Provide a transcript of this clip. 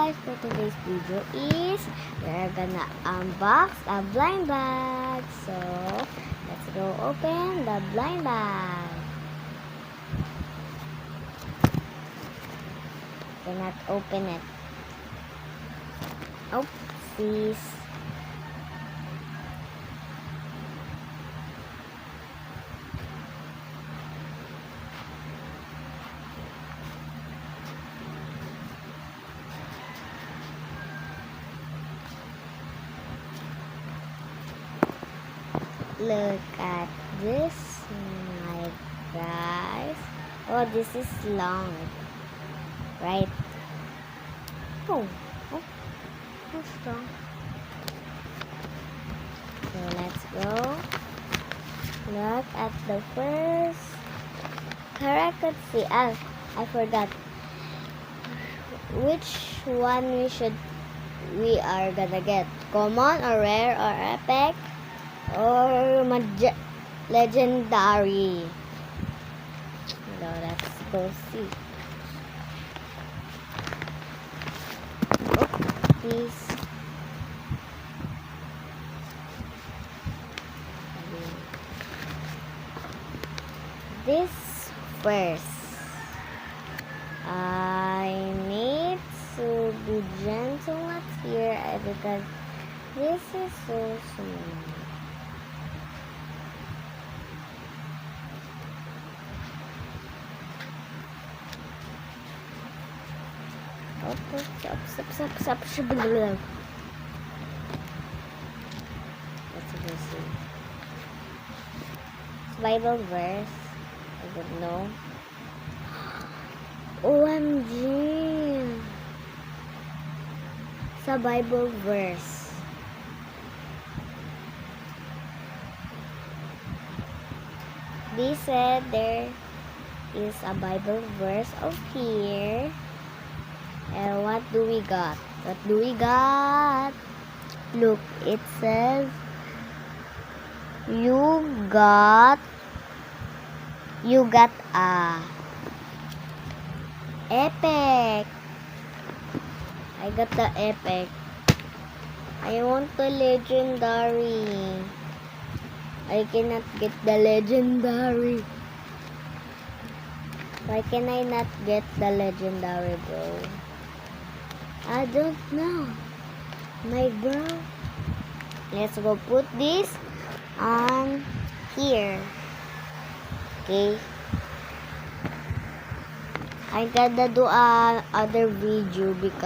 guys, for today's video is we're gonna unbox a blind bag. So let's go open the blind bag. Cannot open it. Oopsies. Look at this, my guys. Oh, this is long, right? Oh, that's strong. So let's go. Look at the first. Correct, let's see. I forgot which one we are gonna get. Common or rare or epic? Or legendary. So let's go see. Please. This first. I need to be gentle not here because this is so small. Stop. Let's go see. Bible verse. I don't know. OMG! Sa Bible verse. They said there is a Bible verse of here. And what do we got? What do we got? Look, it says you got a epic. I got the epic. I want the legendary. I cannot get the legendary. Why can I not get the legendary, bro? I don't know. My bro. Let's go put this on here. Okay. I gotta do other video because